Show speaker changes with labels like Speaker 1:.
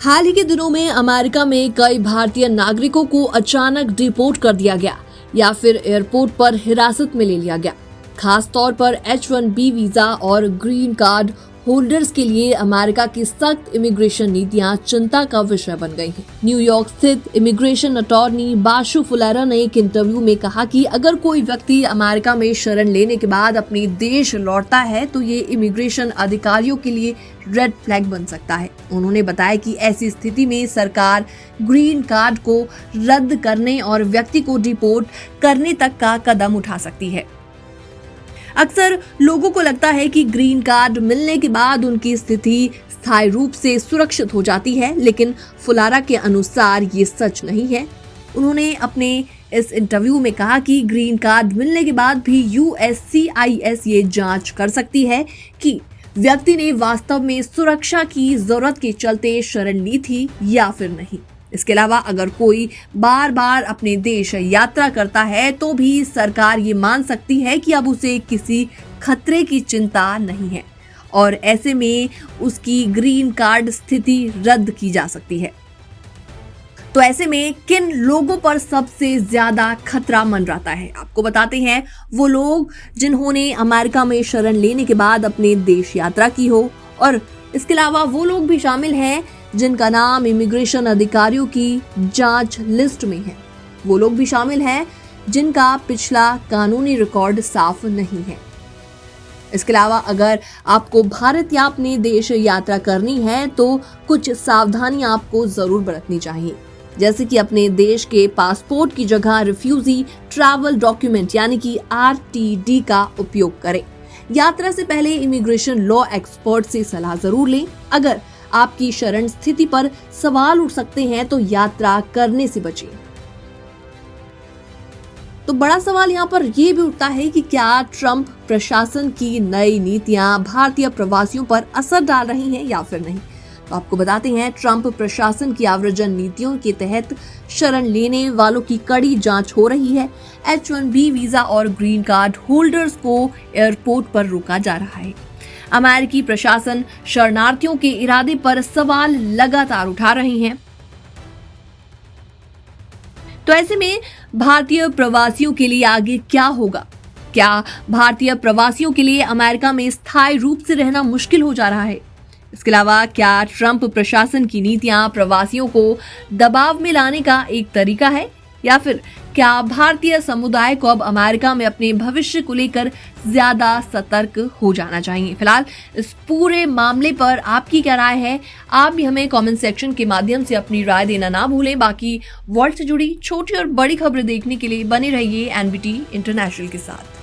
Speaker 1: हाल ही के दिनों में अमेरिका में कई भारतीय नागरिकों को अचानक डिपोर्ट कर दिया गया या फिर एयरपोर्ट पर हिरासत में ले लिया गया। खास तौर पर H-1B वीजा और ग्रीन कार्ड होल्डर्स के लिए अमेरिका की सख्त इमिग्रेशन नीतियां चिंता का विषय बन गई हैं। न्यूयॉर्क स्थित इमिग्रेशन अटॉर्नी बाशु फुलेरा ने एक इंटरव्यू में कहा कि अगर कोई व्यक्ति अमेरिका में शरण लेने के बाद अपने देश लौटता है तो ये इमिग्रेशन अधिकारियों के लिए रेड फ्लैग बन सकता है। उन्होंने बताया कि ऐसी स्थिति में सरकार ग्रीन कार्ड को रद्द करने और व्यक्ति को डिपोर्ट करने तक का कदम उठा सकती है। अक्सर लोगों को लगता है कि ग्रीन कार्ड मिलने के बाद उनकी स्थिति स्थायी रूप से सुरक्षित हो जाती है, लेकिन फुलारा के अनुसार ये सच नहीं है। उन्होंने अपने इस इंटरव्यू में कहा कि ग्रीन कार्ड मिलने के बाद भी USCIS ये जांच कर सकती है कि व्यक्ति ने वास्तव में सुरक्षा की जरूरत के चलते शरण ली थी या फिर नहीं। इसके अलावा अगर कोई बार बार अपने देश यात्रा करता है तो भी सरकार ये मान सकती है कि अब उसे किसी खतरे की चिंता नहीं है और ऐसे में उसकी ग्रीन कार्ड स्थिति रद्द की जा सकती है। तो ऐसे में किन लोगों पर सबसे ज्यादा खतरा मंडराता है, आपको बताते हैं। वो लोग जिन्होंने अमेरिका में शरण लेने के बाद अपने देश यात्रा की हो, और इसके अलावा वो लोग भी शामिल हैं जिनका नाम इमिग्रेशन अधिकारियों की जांच लिस्ट में है। वो लोग भी शामिल हैं जिनका पिछला कानूनी रिकॉर्ड साफ नहीं है। इसके अलावा अगर आपको भारत या अपने देश यात्रा करनी है तो कुछ सावधानियां आपको जरूर बरतनी चाहिए, जैसे कि अपने देश के पासपोर्ट की जगह रिफ्यूजी ट्रैवल डॉक्यूमेंट यानी कि RTD का उपयोग करें। यात्रा से पहले इमिग्रेशन लॉ एक्सपर्ट से सलाह जरूर लें। अगर आपकी शरण स्थिति पर सवाल उठ सकते हैं तो यात्रा करने से बचें। तो बड़ा सवाल यहाँ पर यह भी उठता है कि क्या ट्रंप प्रशासन की नई नीतियां भारतीय प्रवासियों पर असर डाल रही हैं या फिर नहीं। तो आपको बताते हैं, ट्रंप प्रशासन की आव्रजन नीतियों के तहत शरण लेने वालों की कड़ी जांच हो रही है। H-1B वीजा और ग्रीन कार्ड होल्डर्स को एयरपोर्ट पर रोका जा रहा है। अमेरिकी प्रशासन शरणार्थियों के इरादे पर सवाल लगातार उठा रही है। तो ऐसे में भारतीय प्रवासियों के लिए आगे क्या होगा? क्या भारतीय प्रवासियों के लिए अमेरिका में स्थायी रूप से रहना मुश्किल हो जा रहा है? इसके अलावा क्या ट्रंप प्रशासन की नीतियां प्रवासियों को दबाव में लाने का एक तरीका है, या फिर क्या भारतीय समुदाय को अब अमेरिका में अपने भविष्य को लेकर ज्यादा सतर्क हो जाना चाहिए? फिलहाल इस पूरे मामले पर आपकी क्या राय है? आप भी हमें कमेंट सेक्शन के माध्यम से अपनी राय देना ना भूलें। बाकी वर्ल्ड से जुड़ी छोटी और बड़ी खबरें देखने के लिए बने रहिए NBT इंटरनेशनल के साथ।